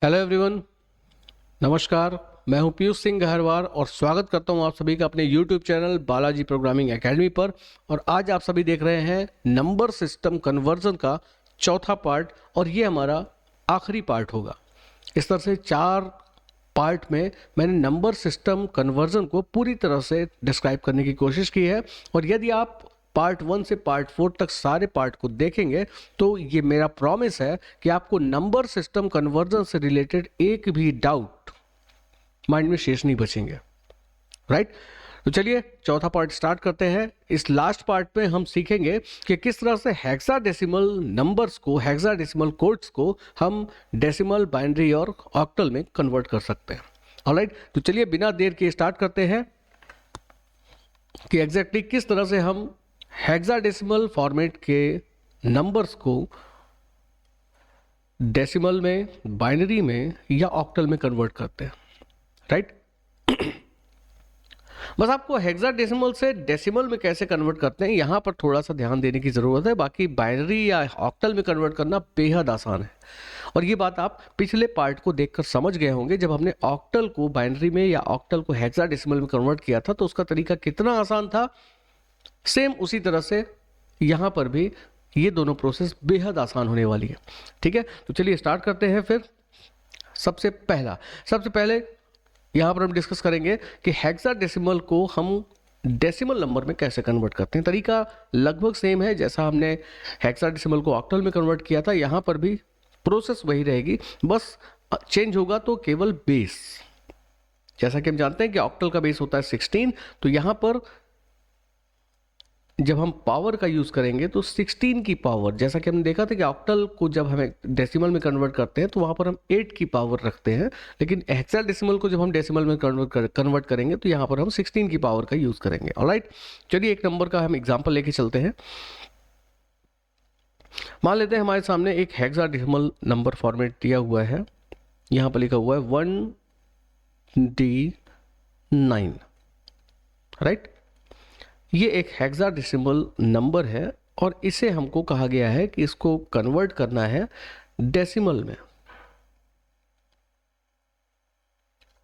Hello everyone, नमस्कार। मैं हूं पीयूष सिंह गहरवार और स्वागत करता हूं आप सभी का अपने YouTube channel Balaji programming academy पर। और आज आप सभी देख रहे हैं नंबर सिस्टम कन्वर्जन का चौथा पार्ट और ये हमारा आखिरी पार्ट होगा। इस तरह से 4 पार्ट में मैंने नंबर सिस्टम कन्वर्जन को पूरी तरह से डिस्क्राइब करने की कोशिश की है। और यदि आप पार्ट 1 से पार्ट 4 तक सारे पार्ट को देखेंगे तो ये मेरा प्रॉमिस है कि आपको नंबर सिस्टम कन्वर्जन से रिलेटेड एक भी डाउट माइंड में शेष नहीं बचेंगे। राइट? तो चलिए चौथा पार्ट स्टार्ट करते हैं। इस लास्ट पार्ट में हम सीखेंगे कि किस तरह से हेक्साडेसिमल नंबर्स को, हेक्साडेसिमल कोड्स को हम डेसिमल, बाइनरी और ऑक्टल में कन्वर्ट कर सकते हैं। ऑलराइट, तो चलिए बिना देर के स्टार्ट करते हैं कि एग्जैक्टली किस तरह से हम हेक्साडेसिमल फॉर्मेट के नंबर्स को डेसिमल में, बाइनरी में या ऑक्टल में कन्वर्ट करते हैं। राइट? बस आपको हेक्साडेसिमल से डेसिमल में कैसे कन्वर्ट करते हैं यहां पर थोड़ा सा ध्यान देने की जरूरत है। बाकी बाइनरी या ऑक्टल में कन्वर्ट करना बेहद आसान है और ये बात आप पिछले पार्ट को देखकर समझ गए होंगे। जब हमने ऑक्टल को बाइनरी में या ऑक्टल को हेक्साडेसिमल में कन्वर्ट किया था तो उसका तरीका कितना आसान था। सेम उसी तरह से यहां पर भी ये दोनों प्रोसेस बेहद आसान होने वाली है। ठीक है, तो चलिए स्टार्ट करते हैं। फिर सबसे पहले यहां पर हम डिस्कस करेंगे कि हेक्साडेसिमल को हम डेसिमल नंबर में कैसे कन्वर्ट करते हैं। तरीका लगभग सेम है जैसा हमने हेक्साडेसिमल को ऑक्टल में कन्वर्ट किया था। यहां पर भी प्रोसेस वही रहेगी, बस चेंज होगा तो केवल बेस। जैसा कि हम जानते हैं कि ऑक्टल का बेस होता है 16, तो यहां पर जब हम पावर का यूज करेंगे तो 16 की पावर, जैसा कि हमने देखा था कि ऑक्टल को जब हमें डेसिमल में कन्वर्ट करते हैं तो वहां पर हम 8 की पावर रखते हैं, लेकिन हेक्साडेसिमल को जब हम डेसिमल में कन्वर्ट करेंगे तो यहां पर हम 16 की पावर का यूज करेंगे। ऑलराइट, चलिए एक नंबर का हम एग्जांपल लेके चलते हैं। मान लेते हैं हमारे सामने एक हेक्साडेसिमल नंबर फॉर्मेट दिया हुआ है। यहां पर लिखा हुआ है 1D9। राइट? ये एक हेक्साडेसिमल नंबर है और इसे हमको कहा गया है कि इसको कन्वर्ट करना है डेसिमल में।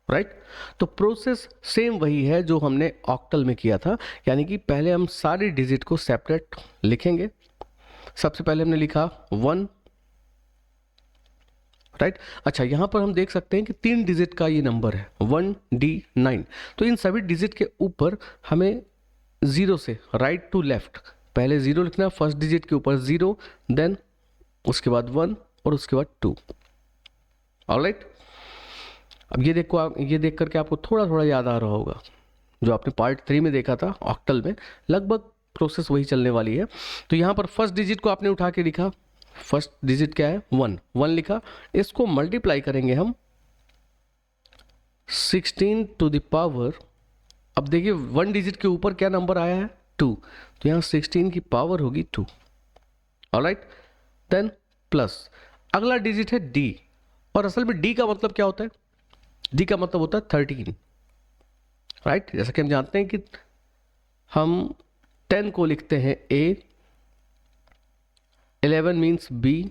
राइट? तो प्रोसेस सेम वही है जो हमने ऑक्टल में किया था, यानी कि पहले हम सारी डिजिट को सेपरेट लिखेंगे। सबसे पहले हमने लिखा 1। राइट? अच्छा, यहां पर हम देख सकते हैं कि 3 डिजिट का ये नंबर है 1D9। तो इन सभी डिजिट के ऊपर हमें 0 से राइट टू लेफ्ट पहले 0 लिखना है। फर्स्ट डिजिट के ऊपर 0, देन उसके बाद 1 और उसके बाद 2। ऑलराइट, अब ये देख करके आपको थोड़ा थोड़ा याद आ रहा होगा जो आपने पार्ट 3 में देखा था ऑक्टल में। लगभग प्रोसेस वही चलने वाली है। तो यहां पर फर्स्ट डिजिट को आपने उठा के लिखा। फर्स्ट डिजिट क्या है? 1 लिखा। इसको मल्टीप्लाई करेंगे हम 16 टू द पावर। अब देखिए 1 डिजिट के ऊपर क्या नंबर आया है? 2, तो यहां 16 की पावर होगी 2। ऑलराइट, देन प्लस अगला डिजिट है D। और असल में D का मतलब क्या होता है? D का मतलब होता है 13। राइट? जैसा कि हम जानते हैं कि हम 10 को लिखते हैं A, 11 means B,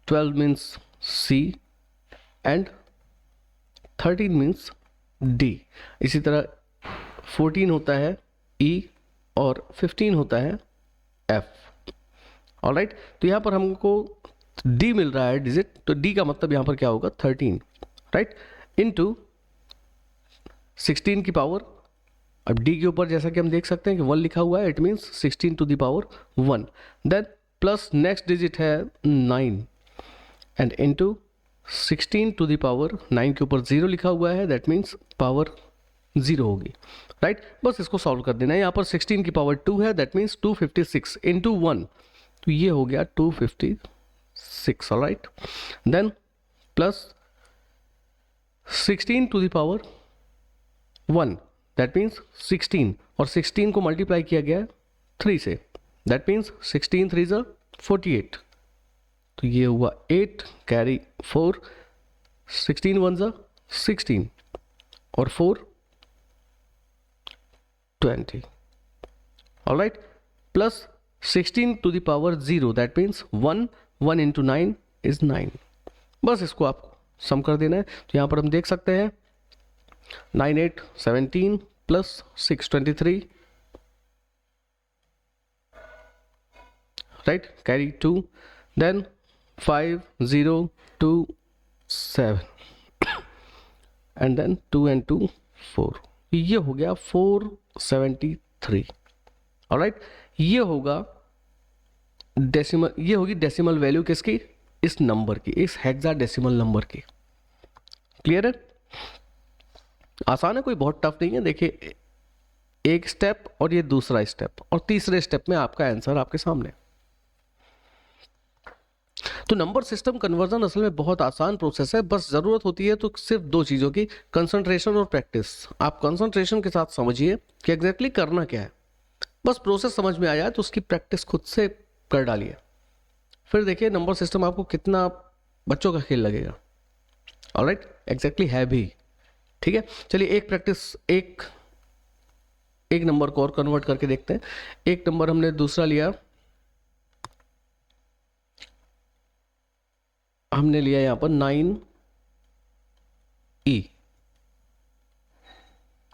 12 means C and 13 means D। इसी तरह 14 होता है E और 15 होता है F। ऑलराइट, तो यहां पर हमको D मिल रहा है डिजिट, तो D का मतलब यहां पर क्या होगा? 13। राइट? इनटू 16 की पावर। अब D के ऊपर जैसा कि हम देख सकते हैं कि 1 लिखा हुआ है, it means 16 to the power 1। Then plus next digit है 9 and into 16 to the power 9 के ऊपर 0 लिखा हुआ है, दैट मीन्स पावर 0 होगी। राइट? बस इसको सॉल्व कर देना है। यहाँ पर 16 की पावर 2 है, दैट मीन्स 256 इंटू 1, तो ये हो गया 256। Alright, then plus 16 to the power 1, that means 16, और 16 को मल्टीप्लाई किया गया है 3 से, दैट मीन्स 16 3 ज़ा 48, तो ये हुआ 8 कैरी 4, 16 1 ज़ा 16 और 4 20। Alright, plus 16 to the power 0, that means 1 into 9 is 9। बस इसको आप सम कर देना है। तो यहाँ पर हम देख सकते हैं 9 8 17 प्लस 6 23, right, carry 2, then 5 0 2 7 and then 2 and 2 4, ये हो गया 473। ऑलराइट, ये होगा डेसिमल, ये होगी डेसिमल वैल्यू किसकी, इस नंबर की, इस हेक्साडेसिमल नंबर की। क्लियर है, आसान है, कोई बहुत टफ नहीं है। देखिए एक स्टेप और ये दूसरा स्टेप, और तीसरे स्टेप में आपका आंसर आपके सामने। तो नंबर सिस्टम कन्वर्जन असल में बहुत आसान प्रोसेस है, बस जरूरत होती है तो सिर्फ दो चीजों की, कंसंट्रेशन और प्रैक्टिस। आप कंसंट्रेशन के साथ समझिए कि एग्जैक्टली करना क्या है, बस प्रोसेस समझ में आया तो उसकी प्रैक्टिस खुद से कर डालिए, फिर देखिए नंबर सिस्टम आपको कितना बच्चों का खेल लगेगा। ऑलराइट, एग्जैक्टली है भी। ठीक है, चलिए एक प्रैक्टिस, एक नंबर को और कन्वर्ट करके देखते हैं। एक नंबर हमने दूसरा लिया, हमने लिया यहां पर 9E,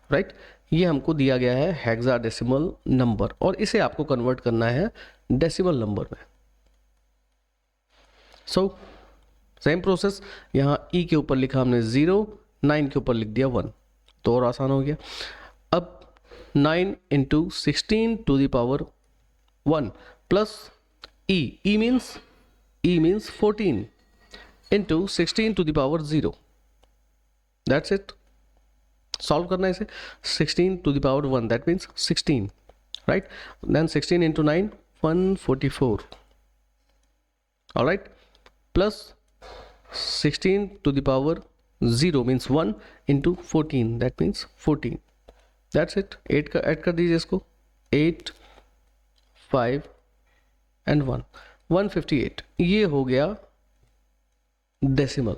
राइट, ये हमको दिया गया है हेक्साडेसिमल नंबर, और इसे आपको कन्वर्ट करना है डेसिमल नंबर में। सो सेम प्रोसेस, यहां E के ऊपर लिखा हमने 0, 9 के ऊपर लिख दिया 1, तो और आसान हो गया। अब 9 into 16 to the power 1 plus E means 14 into 16 to the power 0, that's it. Solve करना है इसे, 16 to the power 1 that means 16, right, then 16 into 9 144, alright, plus 16 to the power 0 means 1 into 14 that means 14, that's it. 8 का add कर दीजिए इसको, 8 5 and 1 158, ये हो गया डेसिमल,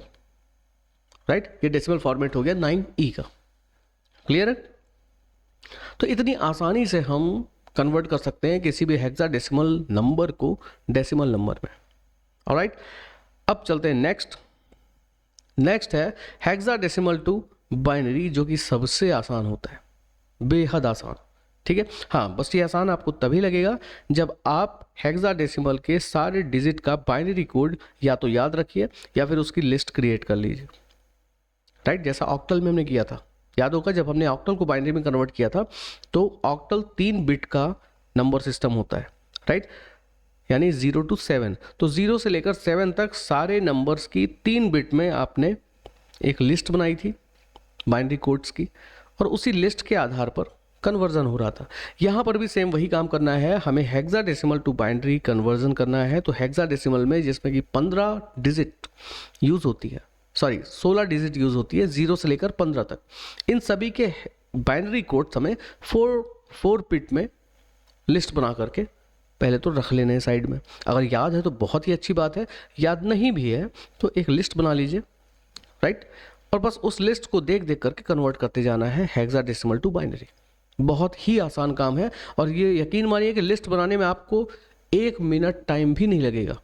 राइट, ये डेसिमल फॉर्मेट हो गया 9E का। क्लियर है, तो इतनी आसानी से हम कन्वर्ट कर सकते हैं किसी भी हेक्साडेसिमल नंबर को डेसिमल नंबर में। ऑलराइट, अब चलते हैं नेक्स्ट है हेक्साडेसिमल टू बाइनरी, जो कि सबसे आसान होता है, बेहद आसान। ठीक है, हाँ, बस ये आसान आपको तभी लगेगा जब आप हेक्साडेसिमल के सारे डिजिट का बाइनरी कोड या तो याद रखिए या फिर उसकी लिस्ट क्रिएट कर लीजिए, राइट, जैसा ऑक्टल में हमने किया था। याद होगा जब हमने ऑक्टल को बाइनरी में कन्वर्ट किया था, तो ऑक्टल 3 बिट का नंबर सिस्टम होता है, राइट, यानी 0 to 7, तो 0 से लेकर 7 तक सारे नंबर्स की 3 बिट में आपने एक लिस्ट बनाई थी बाइनरी कोड्स की, और उसी लिस्ट के आधार पर कन्वर्जन हो रहा था। यहाँ पर भी सेम वही काम करना है, हमें हेक्साडेसिमल टू बाइनरी कन्वर्जन करना है। तो हेक्साडेसिमल में जिसमें कि 15 डिजिट यूज होती है, 16 डिजिट यूज होती है 0 से लेकर 15 तक, इन सभी के बाइनरी कोड्स हमें 4 बिट में लिस्ट बना करके पहले तो रख लेने हैं साइड में। अगर याद है तो बहुत ही अच्छी बात है, याद नहीं भी है तो एक लिस्ट बना लीजिए, राइट, और बस उस लिस्ट को देख करके कन्वर्ट करते जाना है हेक्साडेसिमल टू बाइनरी। बहुत ही आसान काम है, और ये यकीन मानिए कि लिस्ट बनाने में आपको 1 मिनट टाइम भी नहीं लगेगा।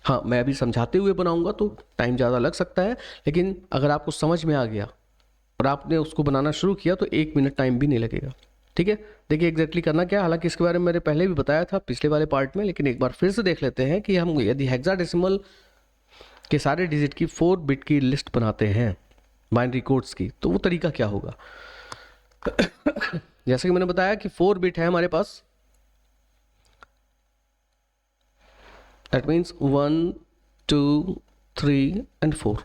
हाँ, मैं अभी समझाते हुए बनाऊंगा तो टाइम ज़्यादा लग सकता है, लेकिन अगर आपको समझ में आ गया और आपने उसको बनाना शुरू किया तो 1 मिनट टाइम भी नहीं लगेगा। ठीक है, देखिए एग्जैक्टली करना क्या है, हालांकि इसके बारे में मैंने पहले भी बताया था पिछले वाले पार्ट में, लेकिन एक बार फिर से देख लेते हैं कि हम यदि हेक्साडेसिमल के सारे डिजिट की 4 बिट की लिस्ट बनाते हैं बाइनरी कोड्स की, तो वो तरीका क्या होगा। जैसे कि मैंने बताया कि 4 बिट है हमारे पास, दैट मीन्स 1 2 3 एंड 4,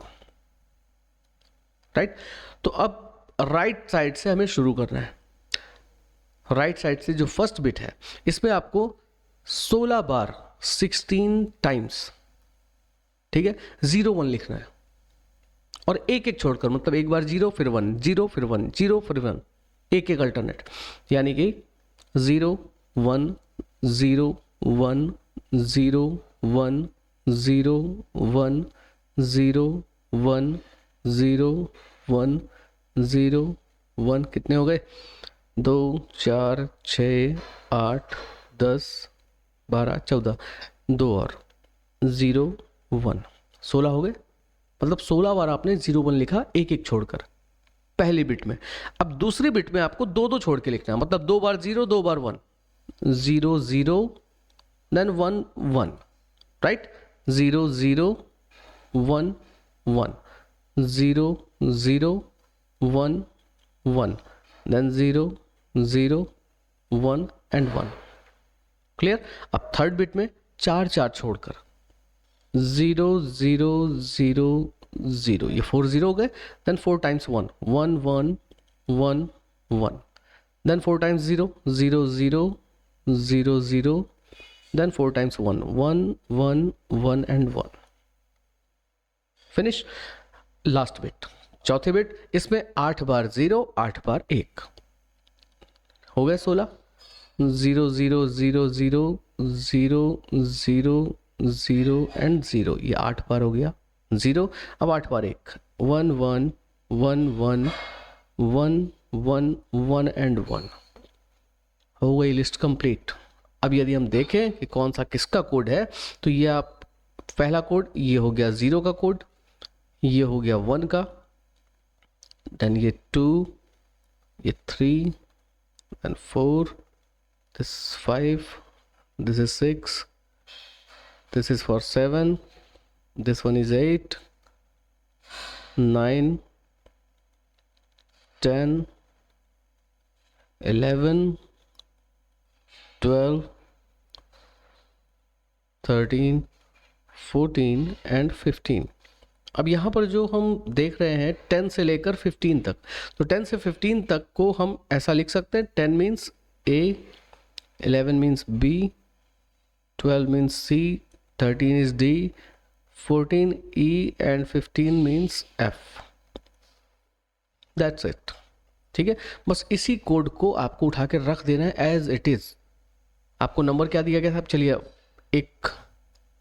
राइट। तो अब राइट साइड से हमें शुरू करना है। राइट साइड से जो फर्स्ट बिट है, इसमें आपको 16 बार 16 टाइम्स, ठीक है, 0 1 लिखना है, और एक एक छोड़कर, मतलब एक बार 0 फिर 1 0 फिर 1 0 फिर 1, एक एक अल्टरनेट, यानी कि 0 1 0 1 0 1 0 1 0 1 0 1 0 1, कितने हो गए, 2 4 6 8 10 12 14, 2 और 0 1, 16 हो गए। मतलब 16 बार आपने 0 1 लिखा, एक एक छोड़कर पहली बिट में। अब दूसरी बिट में आपको दो दो छोड़ के लिखना है, मतलब 2 बार 0 2 बार 1, 0 0 then 1 1, right, 0 0 1 1, 0 0 1 1, then 0 0 1 and 1। Clear. अब थर्ड बिट में 4 4 छोड़कर 0 0 0 0, ये 4 0 हो गए, then 4 times 1 1 1 1 1, then 4 times 0 0 0 0 0, then 4 times 1 1 1 1 and 1। Finish. Last bit, चौथे बिट, इसमें 8 बार 0 8 बार 1 हो गए 16, 0 0 0 0 0 0 0 एंड 0, ये 8 बार हो गया 0। अब 8 बार 1 1 1 1 1 1 1 1 एंड 1 हो गई लिस्ट कंप्लीट। अब यदि हम देखें कि कौन सा किसका कोड है, तो ये आप पहला कोड, ये हो गया 0 का कोड, ये हो गया 1 का, देन ये 2, ये 3 and 4, this 5, this is 6, this is for 7, this one is 8, 9, 10, 11, 12, 13, 14 and 15। अब यहाँ पर जो हम देख रहे हैं 10 से लेकर 15 तक, तो 10 से 15 तक को हम ऐसा लिख सकते हैं, 10 means A, 11 means B, 12 means C, 13 is D, 14 E and 15 means F। That's it. ठीक है, बस इसी कोड को आपको उठा के रख देना है एज इट इज। आपको नंबर क्या दिया गया था, चलिए एक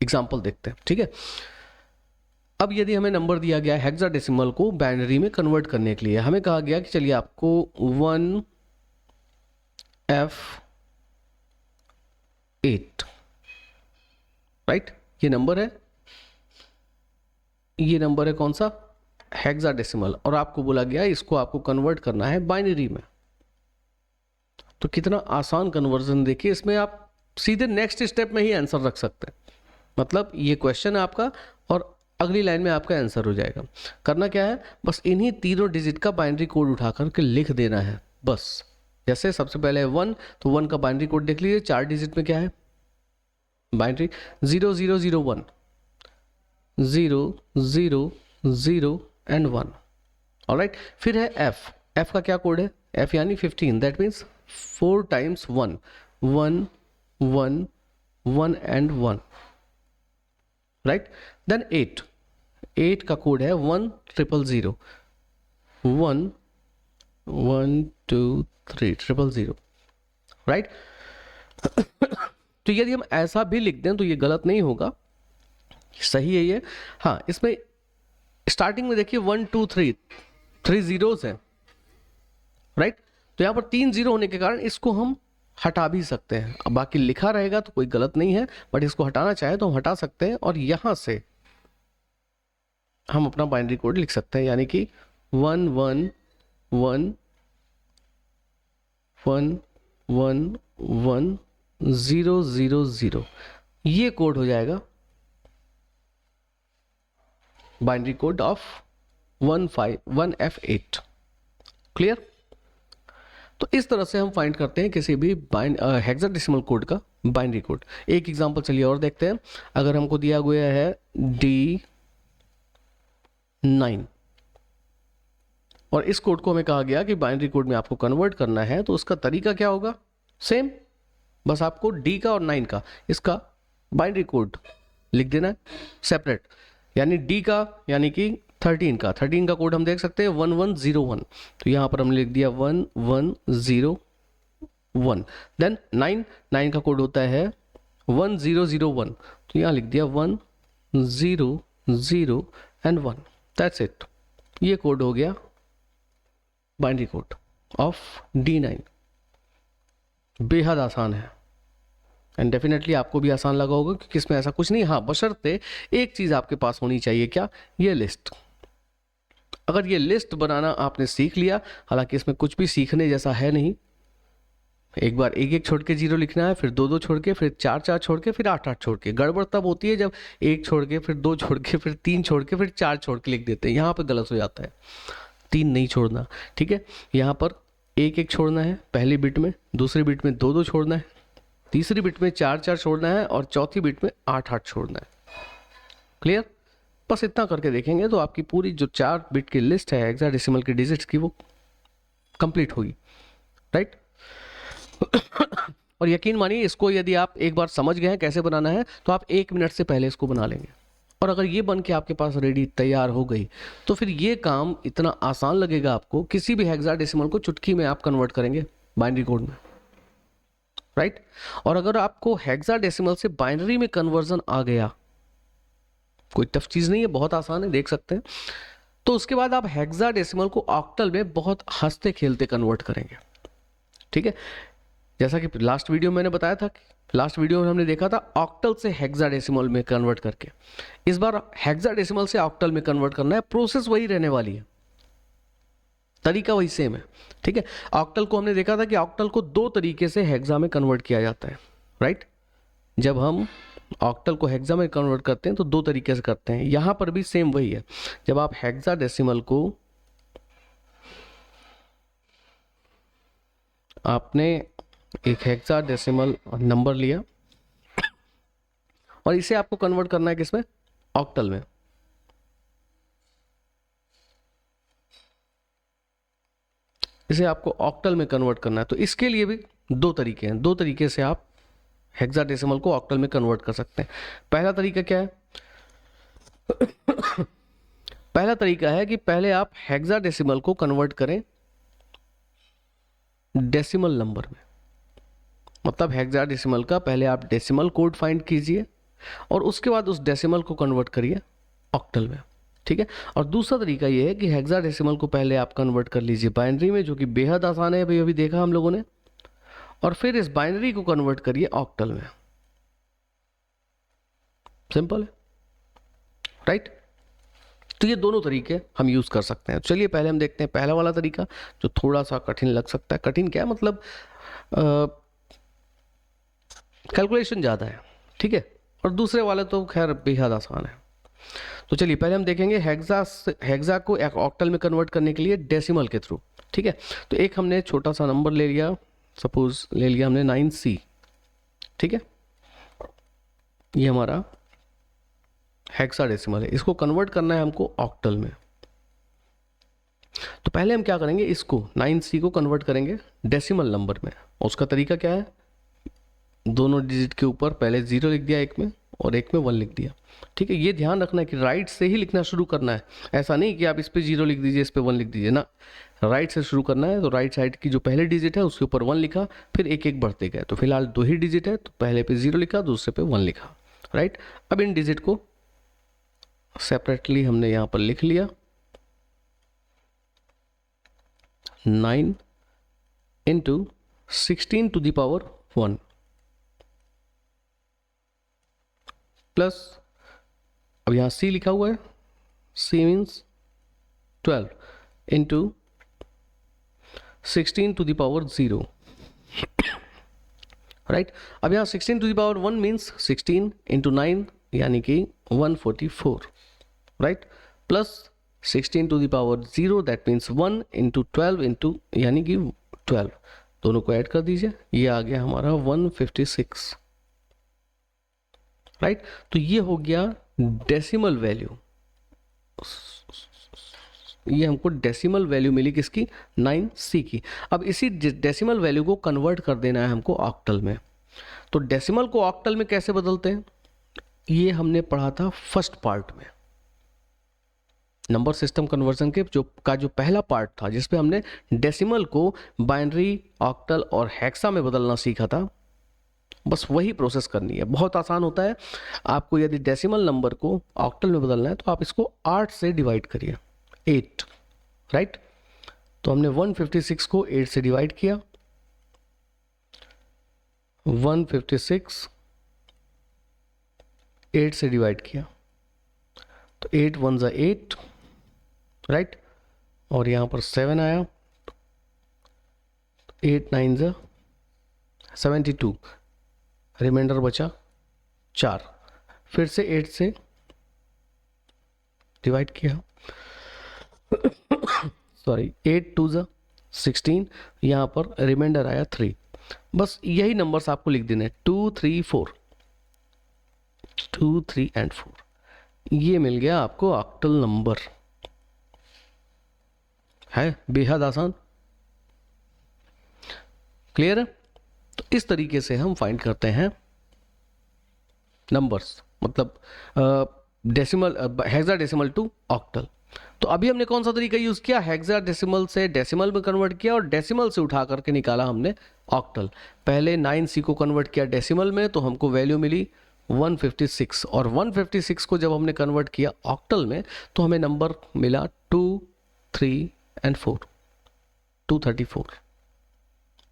एग्जाम्पल देखते हैं। ठीक है, अब यदि हमें नंबर दिया गया है हेक्साडेसिमल को बाइनरी में कन्वर्ट करने के लिए, हमें कहा गया कि चलिए आपको 1F8, राइट, ये नंबर है, ये नंबर है कौन सा, हेक्साडेसिमल, और आपको बोला गया इसको आपको कन्वर्ट करना है बाइनरी में। तो कितना आसान कन्वर्जन, देखिए इसमें आप सीधे नेक्स्ट स्टेप में ही आंसर रख सकते हैं। मतलब ये क्वेश्चन है आपका और अगली लाइन में आपका आंसर हो जाएगा। करना क्या है, बस इन्हीं तीनों डिजिट का बाइनरी कोड उठा करके लिख देना है बस। जैसे सबसे पहले 1, तो 1 का बाइनरी कोड देख लीजिए, 4 डिजिट में क्या है बाइनरी, 0 0 0 1, 0 0 0 एंड 1। ऑलराइट, फिर है F का क्या कोड है, F यानी 15, that means 4 times 1 1 1 1 and 1, right. Then 8 का कोड है 1 0 0 1 1 2 3 0 0, राइट। तो यदि हम ऐसा भी लिख दें तो ये गलत नहीं होगा, सही है ये। हाँ, इसमें स्टार्टिंग में देखिए 1 2 3 जीरोस हैं, राइट। तो यहाँ पर 3 0 होने के कारण इसको हम हटा भी सकते हैं। अब बाकी लिखा रहेगा तो कोई गलत नहीं है, बट इसको हटाना चाहे तो हम हटा सकते हैं और यहां से हम अपना बाइनरी कोड लिख सकते हैं, यानी कि 1 1 1 1 1 1 0 0 0, ये कोड हो जाएगा binary code of 1F8। Clear. तो इस तरह से हम फाइंड करते हैं किसी भी हेक्साडेसिमल कोड का बाइनरी कोड। एक एग्जांपल चलिए और देखते हैं। अगर हमको दिया गया है D9 और इस कोड को हमें कहा गया कि बाइनरी कोड में आपको कन्वर्ट करना है, तो उसका तरीका क्या होगा, सेम, बस आपको D का और 9 का इसका बाइनरी कोड लिख देना है सेपरेट। यानी D का यानी कि 13 का कोड हम देख सकते हैं 1101, तो यहाँ पर हमने लिख दिया 1101। देन 9 का कोड होता है 1001, तो यहाँ लिख दिया 100 एंड 1। दैट्स इट, ये कोड हो गया बाइनरी कोड ऑफ D9। बेहद आसान है, एंड डेफिनेटली आपको भी आसान लगा होगा क्योंकि इसमें ऐसा कुछ नहीं, हाँ बशर्ते एक चीज़ आपके पास होनी चाहिए, क्या? ये लिस्ट। अगर ये लिस्ट बनाना आपने सीख लिया, हालांकि इसमें कुछ भी सीखने जैसा है नहीं, एक बार एक एक छोड़ के जीरो लिखना है, फिर दो दो छोड़ के, फिर चार चार छोड़ के, फिर आठ आठ छोड़ के। गड़बड़ तब होती है जब एक छोड़ के, फिर दो छोड़ के, फिर तीन छोड़ के, फिर चार छोड़ के लिख देते हैं, यहाँ पे गलत हो जाता है। तीन नहीं छोड़ना, ठीक है? यहाँ पर एक एक छोड़ना है पहली बिट में, दूसरी बिट में दो दो छोड़ना है, तीसरी बिट में चार चार छोड़ना है और चौथी बिट में आठ आठ छोड़ना है। क्लियर? बस इतना करके देखेंगे तो आपकी पूरी जो 4 बिट की लिस्ट है हेक्साडेसिमल के डिजिट्स की, वो कंप्लीट होगी, राइट? और यकीन मानिए, इसको यदि आप एक बार समझ गए हैं कैसे बनाना है तो आप 1 मिनट से पहले इसको बना लेंगे। और अगर ये बन के आपके पास रेडी तैयार हो गई तो फिर ये काम इतना आसान लगेगा आपको, किसी भी हेक्साडेसिमल को चुटकी में आप कन्वर्ट करेंगे बाइनरी कोड में, राइट? और अगर आपको हेक्साडेसिमल से बाइनरी में कन्वर्जन आ गया, कोई टफ चीज नहीं है, बहुत आसान है, देख सकते हैं, तो उसके बाद आप हेक्साडेसिमल को ऑक्टल में बहुत हंसते खेलते कन्वर्ट करेंगे, ठीक है? जैसा कि लास्ट वीडियो मैंने बताया था, लास्ट वीडियो में हमने देखा था ऑक्टल से हेक्साडेसिमल में कन्वर्ट करके। इस बार हेक्साडेसिमल से ऑक्टल में कन्वर्ट करना है, प्रोसेस वही रहने वाली है, तरीका वही सेम है, ठीक है? ऑक्टल को हमने देखा था कि ऑक्टल को 2 तरीके से हेक्सा में कन्वर्ट किया जाता है, राइट? जब हम ऑक्टल को हेक्सा में कन्वर्ट करते हैं तो 2 तरीके से करते हैं। यहां पर भी सेम वही है। जब आप हेक्साडेसिमल को, आपने एक हेक्साडेसिमल नंबर लिया और इसे आपको कन्वर्ट करना है किसमें? ऑक्टल में। इसे आपको ऑक्टल में कन्वर्ट करना है, तो इसके लिए भी 2 तरीके हैं। 2 तरीके से आप हेक्साडेसिमल को ऑक्टल में कन्वर्ट कर सकते हैं। पहला तरीका क्या है? पहला तरीका है कि पहले आप हेक्साडेसिमल को कन्वर्ट करें डेसिमल नंबर में। मतलब हेक्साडेसिमल का पहले आप डेसिमल कोड फाइंड कीजिए और उसके बाद उस डेसिमल को कन्वर्ट करिए ऑक्टल में, ठीक है? और दूसरा तरीका ये है कि हेक्साडेसिमल को पहले आप कन्वर्ट कर लीजिए बाइनरी में, जो कि बेहद आसान है, भाई अभी देखा हम लोगों ने, और फिर इस बाइनरी को कन्वर्ट करिए ऑक्टल में। सिंपल है, राइट? तो ये दोनों तरीके हम यूज कर सकते हैं। चलिए पहले हम देखते हैं पहला वाला तरीका, जो थोड़ा सा कठिन लग सकता है। कठिन क्या मतलब, कैलकुलेशन ज़्यादा है, ठीक है? और दूसरे वाले तो खैर बेहद आसान है। तो चलिए पहले हम देखेंगे हेक्सा को एक ऑक्टल में कन्वर्ट करने के लिए डेसिमल के थ्रू, ठीक है? तो एक हमने छोटा सा नंबर ले लिया, सपोज ले लिया हमने 9C, ठीक है? ये हमारा हेक्साडेसिमल है, इसको कन्वर्ट करना है हमको ऑक्टल में। तो पहले हम क्या करेंगे, इसको 9C को कन्वर्ट करेंगे डेसिमल नंबर में। और उसका तरीका क्या है? दोनों डिजिट के ऊपर पहले 0 लिख दिया एक में और एक में 1 लिख दिया, ठीक है? ये ध्यान रखना है कि राइट से ही लिखना शुरू करना है। ऐसा नहीं कि आप इस पे 0 लिख दीजिए, इस पे 1 लिख दीजिए ना, राइट से शुरू करना है। तो राइट साइड की जो पहले डिजिट है उसके ऊपर 1 लिखा, फिर एक एक बढ़ते गए। तो फिलहाल 2 ही डिजिट है, तो पहले पे 0 लिखा, दूसरे पे 1 लिखा, राइट? अब इन डिजिट को सेपरेटली हमने यहाँ पर लिख लिया, 9 into 16 to the power 1 plus, अब यहाँ C लिखा हुआ है, C means 12 into 16 to the power 0, right? अब यहाँ 16 to the power 1 means 16 into 9 यानी कि 144, right? Plus 16 to the power 0 that means 1 into 12 into यानी कि 12, दोनों को ऐड कर दीजिए, ये आ गया हमारा 156, राइट? तो ये हो गया डेसिमल वैल्यू। ये हमको डेसिमल वैल्यू मिली किसकी? 9C की। अब इसी डेसिमल वैल्यू को कन्वर्ट कर देना है हमको ऑक्टल में। तो डेसिमल को ऑक्टल में कैसे बदलते हैं, ये हमने पढ़ा था फर्स्ट पार्ट में, नंबर सिस्टम कन्वर्जन के जो पहला पार्ट था, जिसपे हमने डेसिमल को बाइनरी, ऑक्टल और हेक्सा में बदलना सीखा था। बस वही प्रोसेस करनी है, बहुत आसान होता है। आपको यदि डेसिमल नंबर को ऑक्टल में बदलना है तो आप इसको 8 से डिवाइड करिए, 8, राइट? तो हमने 156 को 8 से डिवाइड किया, 156 8 से डिवाइड किया तो 8 1 ज़ा 8, राइट, और यहाँ पर 7 आया, 8 9 ज़ा 72, रिमाइंडर बचा 4, फिर से 8 से डिवाइड किया, सॉरी 8 2 ज़ा 16, यहाँ पर रिमाइंडर आया 3। बस यही नंबर्स आपको लिख देने 2 3 4, 2 3 एंड 4, ये मिल गया आपको ऑक्टल नंबर। है बेहद आसान, क्लियर है? तो इस तरीके से हम फाइंड करते हैं नंबर्स, मतलब डेसिमल, हेक्साडेसिमल टू ऑक्टल। तो अभी हमने कौन सा तरीका यूज किया? हेक्साडेसिमल से डेसिमल में कन्वर्ट किया और डेसिमल से उठा करके निकाला हमने ऑक्टल। पहले 9C को कन्वर्ट किया डेसिमल में तो हमको वैल्यू मिली 156, और 156 को जब हमने कन्वर्ट किया ऑक्टल में तो हमें नंबर मिला 2 3 एंड 4, 234,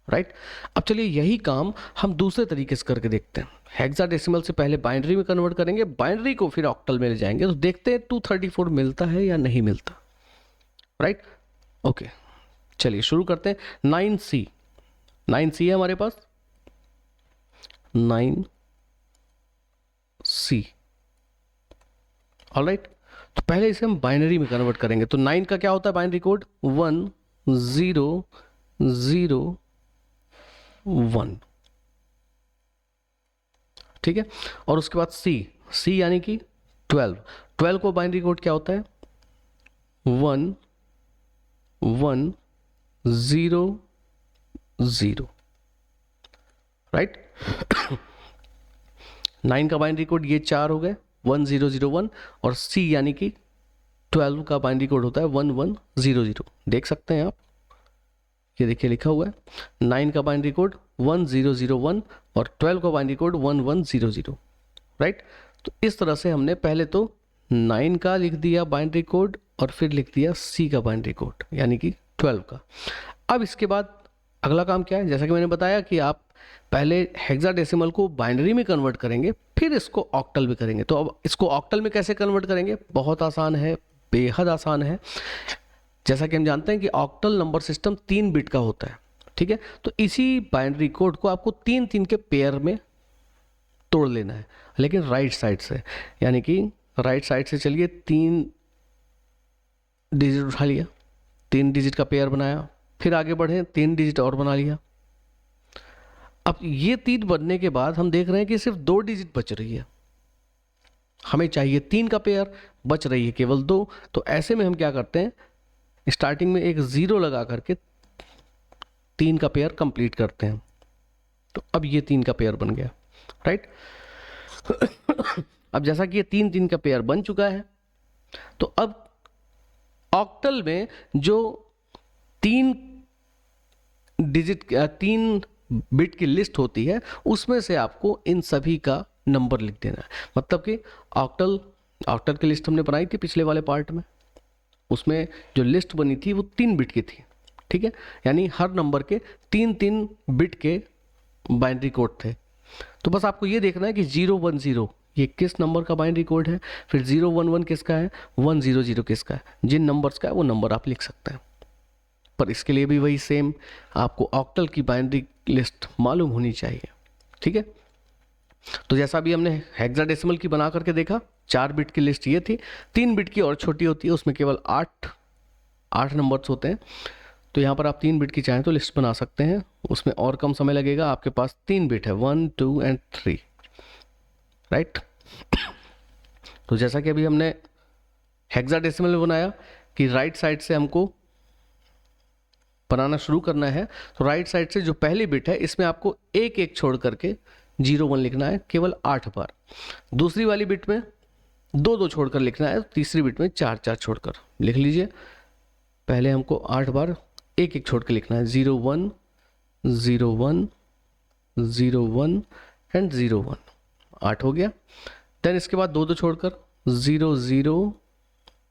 राइट। अब चलिए यही काम हम दूसरे तरीके से करके देखते हैं। हेक्साडेसिमल से पहले बाइनरी में कन्वर्ट करेंगे, बाइनरी को फिर ऑक्टल में ले जाएंगे, तो देखते हैं 234 मिलता है या नहीं मिलता, राइट। ओके, चलिए शुरू करते हैं। 9C है हमारे पास, 9C, ऑलराइट। तो पहले इसे हम बाइनरी में कन्वर्ट करेंगे। तो 9 का क्या होता है बाइनरी कोड? 1 0 0 1, ठीक है। और उसके बाद C यानी कि 12 को बाइनरी कोड क्या होता है? 1 1 0 0, राइट। 9 का बाइनरी कोड ये 4 हो गए, 1 0 0 1, और C यानी कि 12 का बाइनरी कोड होता है 1 1 0 0। देख सकते हैं आप, ये देखिए लिखा हुआ है 9 का बाइनरी कोड 1 0 0 1 और 12 का बाइनरी कोड 1 1 0 0, राइट। तो इस तरह से हमने पहले तो 9 का लिख दिया बाइनरी कोड और फिर लिख दिया C का बाइनरी कोड यानी कि 12 का। अब इसके बाद अगला काम क्या है? जैसा कि मैंने बताया कि आप पहले हेक्साडेसिमल को बाइनरी में कन्वर्ट करेंगे, फिर इसको ऑक्टल में करेंगे। तो अब इसको ऑक्टल में कैसे कन्वर्ट करेंगे? बहुत आसान है, बेहद आसान है। जैसा कि हम जानते हैं कि ऑक्टल नंबर सिस्टम 3 बिट का होता है, ठीक है। तो इसी बाइनरी कोड को आपको 3 3 के पेयर में तोड़ लेना है, लेकिन राइट साइड से, यानी कि राइट साइड से चलिए 3 डिजिट उठा लिया, 3 डिजिट का पेयर बनाया, फिर आगे बढ़े 3 डिजिट और बना लिया। अब ये 3 बनने के बाद हम देख रहे हैं कि सिर्फ 2 डिजिट बच रही है, हमें चाहिए 3 का पेयर, बच रही है केवल 2। तो ऐसे में हम क्या करते हैं, स्टार्टिंग में एक 0 लगा करके 3 का पेयर कंप्लीट करते हैं। तो अब ये 3 का पेयर बन गया, राइट। अब जैसा कि ये 3 3 का पेयर बन चुका है, तो अब ऑक्टल में जो 3 बिट की लिस्ट होती है उसमें से आपको इन सभी का नंबर लिख देना है। मतलब कि ऑक्टल की लिस्ट हमने बनाई थी पिछले वाले पार्ट में, उसमें जो लिस्ट बनी थी वो 3 बिट की थी, ठीक है। यानी हर नंबर के 3 3 बिट के बाइनरी कोड थे। तो बस आपको ये देखना है कि 0 1 0 ये किस नंबर का बाइनरी कोड है, फिर 0 1 1 किसका है, 1 0 0 किसका है। जिन नंबर्स का है वो नंबर आप लिख सकते हैं, पर इसके लिए भी वही सेम आपको ऑक्टल की बाइनरी लिस्ट मालूम होनी चाहिए, ठीक है। तो जैसा भी हमने हेक्साडेसिमल की बना करके देखा, 4 बिट की लिस्ट ये थी, 3 बिट की और छोटी होती है, उसमें केवल 8 नंबर्स होते हैं। तो यहाँ पर आप 3 बिट की चाहें तो लिस्ट बना सकते हैं, उसमें और कम समय लगेगा। आपके पास 3 बिट है, 1 2 एंड 3, राइट। तो जैसा कि अभी हमने हेक्साडेसिमल में बनाया कि राइट साइड से हमको बनाना शुरू करना है, तो राइट साइड से जो पहली बिट है इसमें आपको एक एक छोड़ करके 0 1 लिखना है केवल 8 बार। दूसरी वाली बिट में 2 2 छोड़कर लिखना है, तीसरी बिट में 4 4 छोड़कर लिख लीजिए। पहले हमको 8 बार एक एक छोड़ के लिखना है, 0 1 0 1 0 1 एंड 0 1, 8 हो गया। देन इसके बाद 2 2 छोड़कर 0 0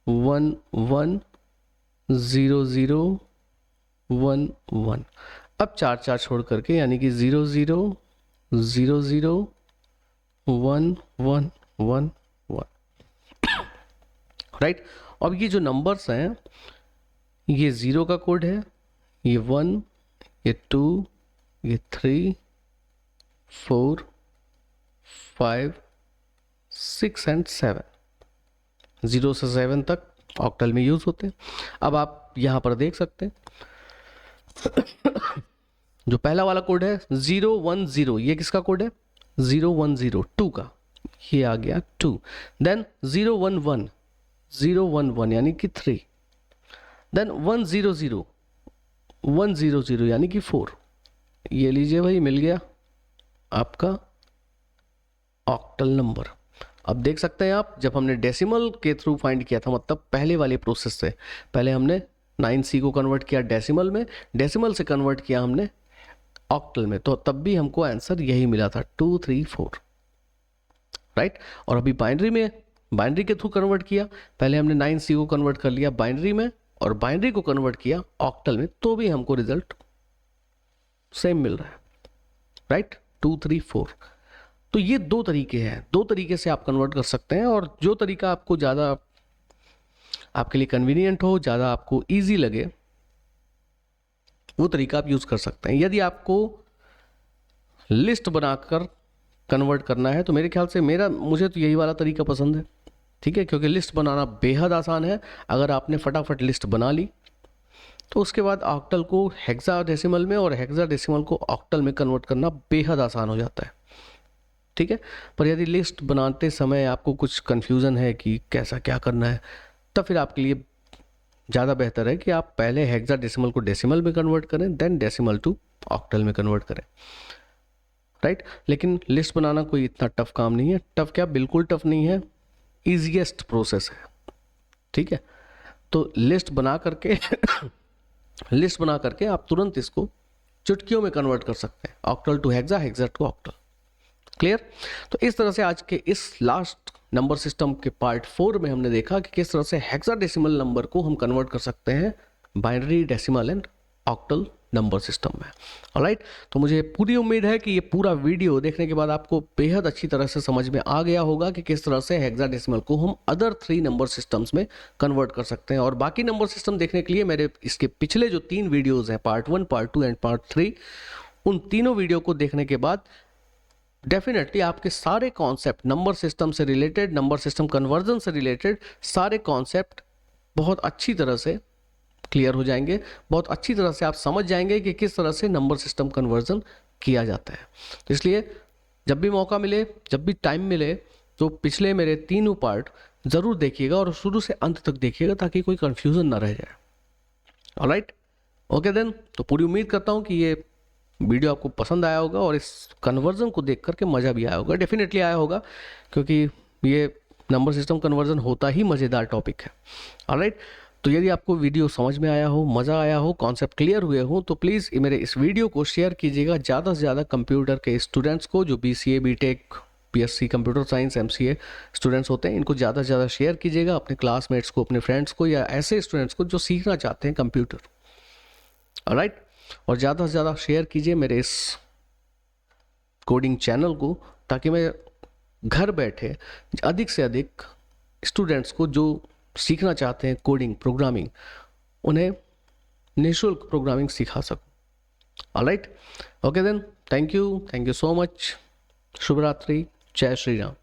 1 1 0 0 1 1। अब 4 4 छोड़ करके यानी कि 0 0 0 0 1 1 1 1, राइट। अब ये जो नंबर्स हैं, ये 0 का कोड है, ये 1, ये 2, ये 3 4 5 6 एंड 7, 0 से 7 तक ऑक्टल में यूज होते हैं। अब आप यहाँ पर देख सकते हैं जो पहला वाला कोड है 0 1 0, ये किसका कोड है? 0 1 0 2 का, ये आ गया 2। देन 0 1 1 0 1 1 यानी कि 3। देन 1 0 0 1 0 0 यानी कि 4। ये लीजिए भाई, मिल गया आपका ऑक्टल नंबर। अब देख सकते हैं आप, जब हमने डेसिमल के थ्रू फाइंड किया था, मतलब पहले वाले प्रोसेस से, पहले हमने 9C को कन्वर्ट किया डेसिमल में, डेसिमल से कन्वर्ट किया हमने ऑक्टल में, तो तब भी हमको आंसर यही मिला था 2 3 4, राइट। और अभी बाइनरी में, बाइनरी के थ्रू कन्वर्ट किया, पहले हमने 9C को कन्वर्ट कर लिया बाइनरी में और बाइनरी को कन्वर्ट किया ऑक्टल में, तो भी हमको रिजल्ट सेम मिल रहा है, राइट, 2 3 4। तो ये दो तरीके हैं, दो तरीके से आप कन्वर्ट कर सकते हैं, और जो तरीका आपको ज़्यादा आपके लिए कन्वीनियंट हो, ज़्यादा आपको ईजी लगे, वो तरीका आप यूज़ कर सकते हैं। यदि आपको लिस्ट बनाकर कन्वर्ट करना है तो मेरे ख्याल से मुझे तो यही वाला तरीका पसंद है, ठीक है, क्योंकि लिस्ट बनाना बेहद आसान है। अगर आपने फटाफट लिस्ट बना ली तो उसके बाद ऑक्टल को हेक्साडेसिमल में और हेक्साडेसिमल को ऑक्टल में कन्वर्ट करना बेहद आसान हो जाता है, ठीक है। पर यदि लिस्ट बनाते समय आपको कुछ कन्फ्यूज़न है कि कैसा क्या करना है, तब फिर आपके लिए ज़्यादा बेहतर है कि आप पहले हेक्साडेसिमल को डेसिमल में कन्वर्ट करें, देन डेसिमल टू ऑक्टल में कन्वर्ट करें, राइट। लेकिन लिस्ट बनाना कोई इतना टफ काम नहीं है, टफ क्या, बिल्कुल टफ नहीं है, ईजीएस्ट प्रोसेस है, ठीक है। तो लिस्ट बना करके लिस्ट बना करके आप तुरंत इसको चुटकियों में कन्वर्ट कर सकते हैं, octal to hexa, hexa to octal. Clear? तो इस तरह से आज के इस लास्ट नंबर सिस्टम के पार्ट 4 में हमने देखा कि किस तरह से हेक्साडेसिमल नंबर को हम कन्वर्ट कर सकते हैं binary, decimal and octal number system में। ऑलराइट, तो मुझे पूरी उम्मीद है कि ये पूरा वीडियो देखने के बाद आपको बेहद अच्छी तरह से समझ में आ गया होगा कि किस तरह से हेक्साडेसिमल को हम अदर 3 नंबर सिस्टम्स में कन्वर्ट कर सकते हैं। और बाकी नंबर सिस्टम देखने के लिए मेरे इसके पिछले जो 3 वीडियोज़ हैं, पार्ट 1, पार्ट 2 एंड पार्ट 3, उन तीनों वीडियो को देखने के बाद डेफिनेटली आपके सारे कॉन्सेप्ट, नंबर सिस्टम से रिलेटेड, नंबर सिस्टम कन्वर्जन से रिलेटेड सारे कॉन्सेप्ट बहुत अच्छी तरह से क्लियर हो जाएंगे, बहुत अच्छी तरह से आप समझ जाएंगे कि किस तरह से नंबर सिस्टम कन्वर्जन किया जाता है। तो इसलिए जब भी मौका मिले, जब भी टाइम मिले, तो पिछले मेरे तीनों पार्ट ज़रूर देखिएगा और शुरू से अंत तक देखिएगा ताकि कोई कन्फ्यूज़न ना रह जाए। ऑलराइट, ओके देन, तो पूरी उम्मीद करता हूँ कि ये वीडियो आपको पसंद आया होगा और इस कन्वर्जन को देख करके मज़ा भी आया होगा, डेफिनेटली आया होगा, क्योंकि ये नंबर सिस्टम कन्वर्जन होता ही मज़ेदार टॉपिक है। ऑलराइट, तो यदि आपको वीडियो समझ में आया हो, मज़ा आया हो, कॉन्सेप्ट क्लियर हुए हो, तो प्लीज़ मेरे इस वीडियो को शेयर कीजिएगा ज़्यादा से ज़्यादा कंप्यूटर के स्टूडेंट्स को, जो BCA, BTech, PSC computer science, MCA students होते हैं, इनको ज़्यादा से ज़्यादा शेयर कीजिएगा अपने क्लासमेट्स को, अपने फ्रेंड्स को, या ऐसे स्टूडेंट्स को जो सीखना चाहते हैं कंप्यूटर। ऑलराइट, और ज़्यादा से ज़्यादा शेयर कीजिए मेरे इस कोडिंग चैनल को, ताकि मैं घर बैठे अधिक से अधिक स्टूडेंट्स को जो सीखना चाहते हैं कोडिंग, प्रोग्रामिंग, उन्हें निःशुल्क प्रोग्रामिंग सिखा सकूं। Alright, okay then, thank you so much. शुभ रात्रि, जय श्री राम।